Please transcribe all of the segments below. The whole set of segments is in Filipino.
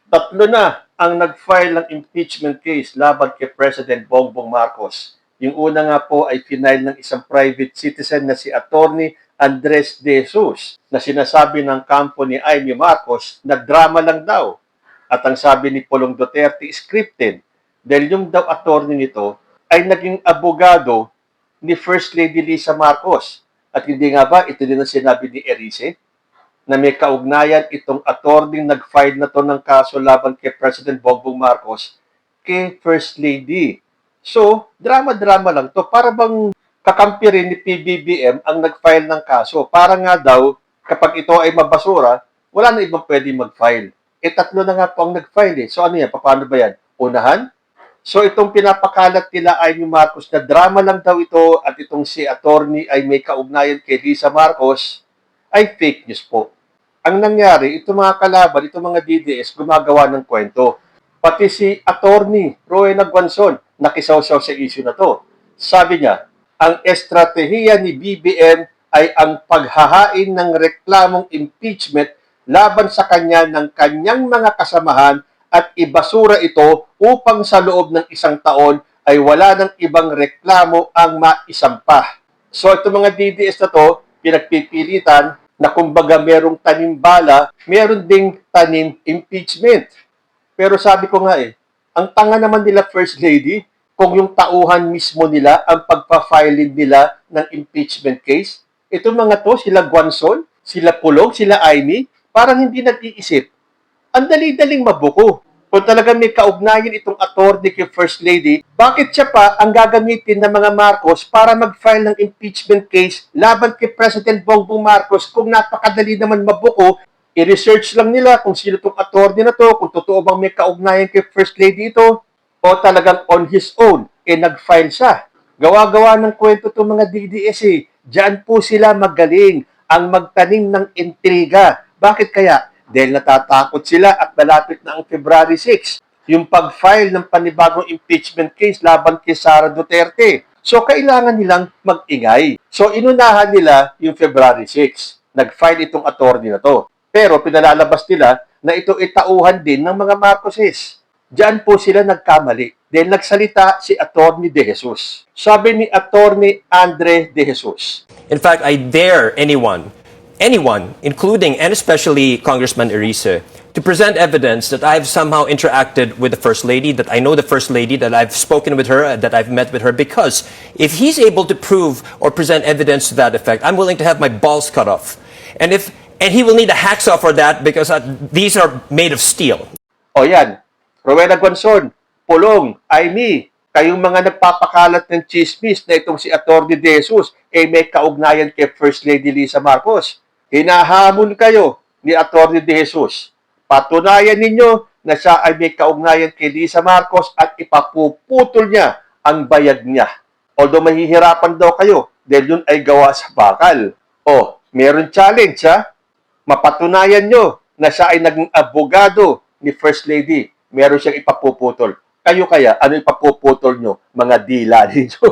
Tatlo na ang nag-file ng impeachment case laban kay President Bongbong Marcos. Yung una nga po ay final ng isang private citizen na si Attorney Andres De Jesus na sinasabi ng kampo ni Amy Marcos na drama lang daw. At ang sabi ni Pulong Duterte, scripted. Dahil yung daw attorney nito ay naging abogado ni First Lady Lisa Marcos. At hindi nga ba, ito din ang sinabi ni Erice, na may kaugnayan itong attorney nag-file na to ng kaso laban kay President Bongbong Marcos kay First Lady. So, drama-drama lang to. Para bang kakampi rin ni PBBM ang nag-file ng kaso. Para nga daw, kapag ito ay mabasura, wala na ibang pwede mag-file. Tatlo na nga po ang nag-file eh. So ano yan? Paano ba yan? Unahan? So itong pinapakalat nila ay ni Marcos na drama lang daw ito at itong si attorney ay may kaugnayan kay Lisa Marcos ay fake news po. Ang nangyari, itong mga kalaban, itong mga DDS, gumagawa ng kwento. Pati si attorney Rowena Guanzon, nakisawsaw sa issue na to. Sabi niya, ang estratehiya ni BBM ay ang paghahain ng reklamong impeachment laban sa kanya ng kanyang mga kasamahan at ibasura ito upang sa loob ng isang taon ay wala ng ibang reklamo ang maisampa. So itong mga DDS na to, pinagpipilitan na kumbaga merong tanim bala, meron ding tanim impeachment. Pero sabi ko nga ang tanga naman nila First Lady, kung yung tauhan mismo nila ang pagpa-filing nila ng impeachment case, ito mga to, sila Guanzon, sila Pulong, sila Amy, parang hindi nag-iisip. Ang dali-daling mabuko. Kung talagang may kaugnayan itong attorney kay First Lady, bakit siya pa ang gagamitin ng mga Marcos para mag-file ng impeachment case laban kay President Bongbong Marcos kung napakadali naman mabuko, i-research lang nila kung sino itong attorney na to, kung totoo bang may kaugnayan kay First Lady ito, o talagang on his own, nag-file siya. Gawa-gawa ng kwento itong mga DDS Diyan po sila magaling ang magtanim ng intriga. Bakit kaya? Dahil natatakot sila at malapit na ang February 6, yung pag-file ng panibagong impeachment case laban kay Sara Duterte. So, kailangan nilang mag-ingay. So, inunahan nila yung February 6. Nag-file itong attorney na to. Pero pinalalabas nila na ito itauhan din ng mga Marcoses. Diyan po sila nagkamali. Dahil nagsalita si Attorney De Jesus. Sabi ni Attorney Andre De Jesus, in fact, I dare anyone, including and especially Congressman Erice, to present evidence that I've somehow interacted with the First Lady, that I know the First Lady, that I've spoken with her, that I've met with her, because if he's able to prove or present evidence to that effect, I'm willing to have my balls cut off. And he will need a hacksaw for that because these are made of steel. O yan, Rowena Guanzon, Pulong, Amy, kayong mga nagpapakalat ng chismis na itong si Atty. De Jesus may kaugnayan kay First Lady Lisa Marcos. Hinahamon kayo ni Atty. De Jesus. Patunayan ninyo na siya ay may kaugnayan kay Lisa Marcos at ipapuputol niya ang bayag niya. Although mahihirapan daw kayo dahil yun ay gawa sa bakal. O, meron challenge mapatunayan nyo na siya ay naging abogado ni First Lady. Meron siyang ipapuputol. Kayo kaya, ano ipapuputol nyo? Mga dila ninyo.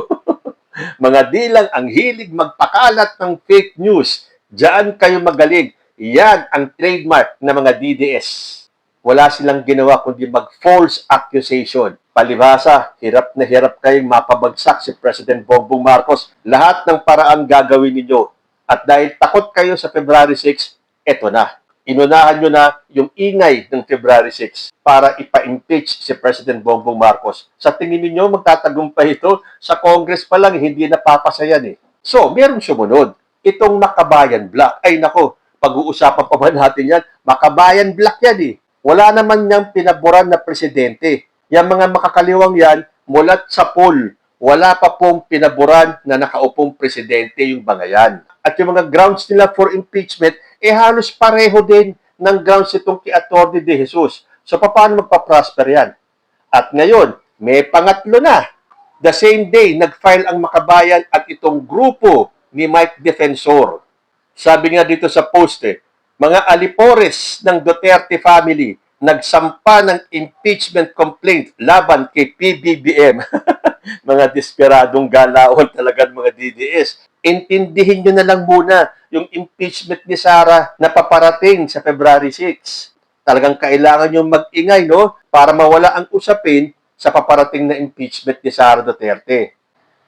Mga dilang ang hilig magpakalat ng fake news. Diyan kayo magaling. Yan ang trademark ng mga DDS. Wala silang ginawa kundi mag-false accusation. Palibhasa, hirap na hirap kayong mapabagsak si President Bongbong Marcos. Lahat ng paraan gagawin ninyo. At dahil takot kayo sa February 6, eto na. Inunahan nyo na yung ingay ng February 6 para ipa-impeach si President Bongbong Marcos. Sa tingin niyo magtatagumpay ito? Sa Congress pa lang, hindi napapasayan So, meron sumunod. Itong Makabayan Black. Ay nako, pag-uusapan pa ba natin yan? Makabayan Black yan Wala naman niyang pinaboran na presidente. Yung mga makakaliwang yan, mulat sa poll. Wala pa pong pinaboran na nakaupong presidente yung mga yan. At yung mga grounds nila for impeachment, halos pareho din ng grounds itong kay Atty. De Jesus. So, paano magpa-prosper yan? At ngayon, may pangatlo na. The same day, nag-file ang Makabayan at itong grupo ni Mike Defensor. Sabi nga dito sa post mga alipores ng Duterte family nagsampa ng impeachment complaint laban kay PBBM. Mga desperadong galawan talaga mga DDS. Intindihin nyo na lang muna yung impeachment ni Sara na paparating sa February 6. talagang kailangan yung mag-ingay, no? Para mawala ang usapin sa paparating na impeachment ni Sara Duterte.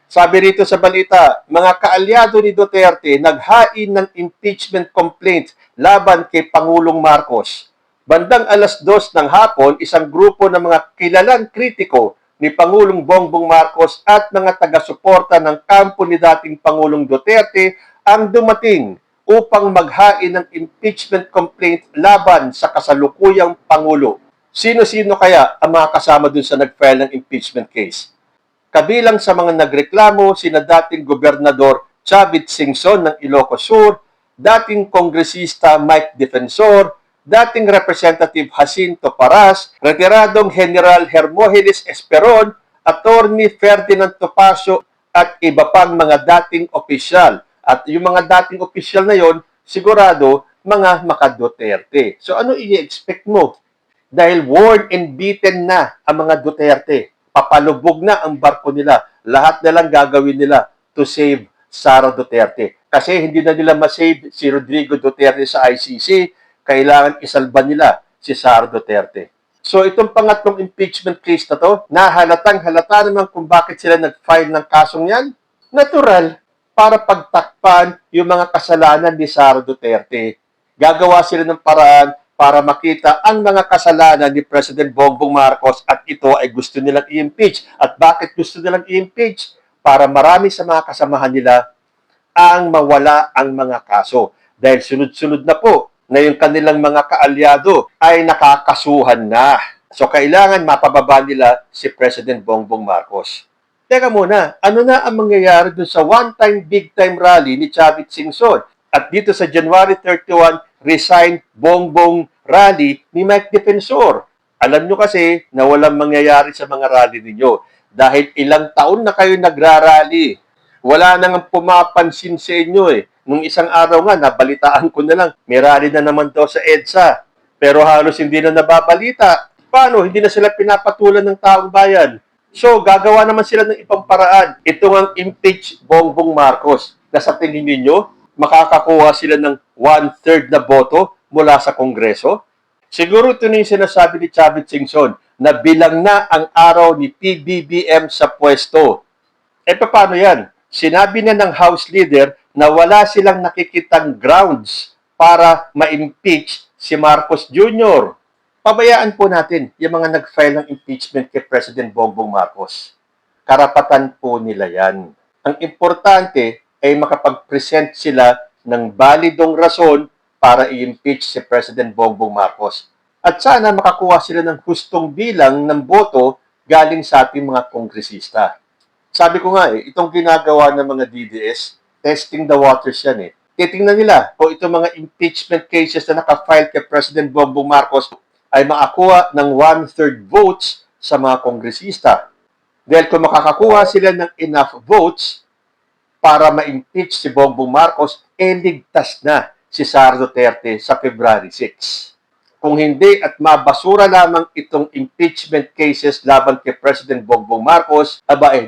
Sabi rito sa balita, mga kaalyado ni Duterte naghain ng impeachment complaint laban kay Pangulong Marcos. Bandang alas 2 ng hapon, isang grupo ng mga kilalang kritiko ni Pangulong Bongbong Marcos at mga taga-suporta ng kampo ni dating Pangulong Duterte ang dumating upang maghain ng impeachment complaint laban sa kasalukuyang Pangulo. Sino-sino kaya ang mga kasama dun sa nag-file ng impeachment case? Kabilang sa mga nagreklamo sina dating Gobernador Chavit Singson ng Ilocos Sur, dating Kongresista Mike Defensor, dating Representative Jacinto Paras, retiradong General Hermogenes Esperon, Attorney Ferdinand Topacio at iba pang mga dating opisyal. At yung mga dating opisyal na yon, sigurado mga maka-Duterte. So ano i-expect mo? Dahil worn and beaten na ang mga Duterte. Papalubog na ang barko nila. Lahat na lang gagawin nila to save Sara Duterte. Kasi hindi na nila masave si Rodrigo Duterte sa ICC. Kailangan isalba nila si Sara Duterte. So itong pangatlong impeachment case na to, nahalatang halata naman kung bakit sila nag-file ng kasong yan. Natural, para pagtakpan yung mga kasalanan ni Sara Duterte. Gagawa sila ng paraan para makita ang mga kasalanan ni President Bongbong Marcos at ito ay gusto nilang i-impeach. At bakit gusto nilang i-impeach? Para marami sa mga kasamahan nila ang mawala ang mga kaso. Dahil sunod-sunod na po na yung kanilang mga kaalyado ay nakakasuhan na. So kailangan mapababa nila si President Bongbong Marcos. Teka muna, ano na ang mangyayari dun sa one-time, big-time rally ni Chavit Singson? At dito sa January 31, resign Bongbong rally ni Mike Defensor. Alam nyo kasi na walang mangyayari sa mga rally ninyo. Dahil ilang taon na kayo nagrarally. Wala nang pumapansin sa inyo eh. Nung isang araw nga, nabalitaan ko na lang, may rally na naman daw sa EDSA. Pero halos hindi na nababalita. Paano? Hindi na sila pinapatulan ng taong bayan. So, gagawa naman sila ng ibang paraan. Ito ang impeach Bongbong Marcos na sa tingin ninyo, makakakuha sila ng 1/3 na boto mula sa Kongreso? Siguro ito na yung sinasabi ni Chavit Singson na bilang na ang araw ni PBBM sa pwesto. E paano yan? Sinabi na ng House Leader na wala silang nakikitang grounds para ma-impeach si Marcos Jr. Pabayaan po natin yung mga nag-file ng impeachment kay President Bongbong Marcos. Karapatan po nila yan. Ang importante ay makapag-present sila ng balidong rason para i-impeach si President Bongbong Marcos. At sana makakuha sila ng hustong bilang ng boto galing sa ating mga kongresista. Sabi ko nga itong ginagawa ng mga DDS, testing the waters yan Titingnan nila kung itong mga impeachment cases na nakafile kay President Bongbong Marcos ay makakuha ng 1/3 votes sa mga kongresista. Dahil kung makakakuha sila ng enough votes para ma-impeach si Bongbong Marcos, ligtas na si Sara Duterte sa February 6. Kung hindi at mabasura lamang itong impeachment cases laban kay President Bongbong Marcos,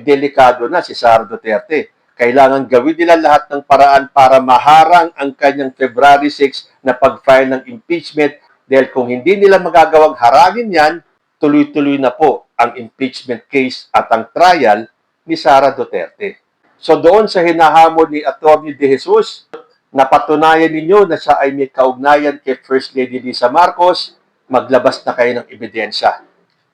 delikado na si Sara Duterte. Kailangan gawin nila lahat ng paraan para maharang ang kanyang February 6 na pag-file ng impeachment dahil kung hindi nila magagawang harangin yan, tuloy-tuloy na po ang impeachment case at ang trial ni Sara Duterte. So doon sa hinahamon ni Atty. De Jesus, napatunayan ninyo na siya ay may kaugnayan kay First Lady Lisa Marcos, maglabas na kayo ng ebidensya.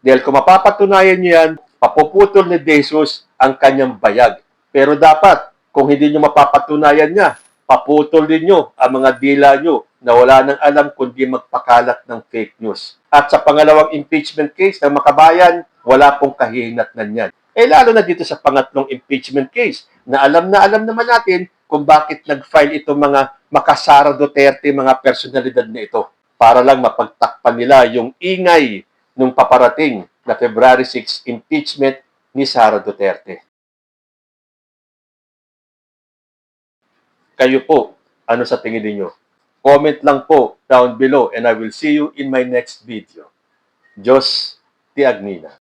Dahil kung mapapatunayan nyo yan, papuputol ni De Jesus ang kanyang bayag. Pero dapat, kung hindi nyo mapapatunayan niya, paputol din nyo ang mga dila nyo na wala nang alam kundi magpakalat ng fake news. At sa pangalawang impeachment case ng Makabayan, wala pong kahihinatnan yan. Lalo na dito sa pangatlong impeachment case na alam naman natin kung bakit nag-file itong mga makasara Duterte, mga personalidad na ito. Para lang mapagtakpan nila yung ingay nung paparating na February 6 impeachment ni Sara Duterte. Kayo po, ano sa tingin niyo? Comment lang po down below and I will see you in my next video. Diyos ti Agnina.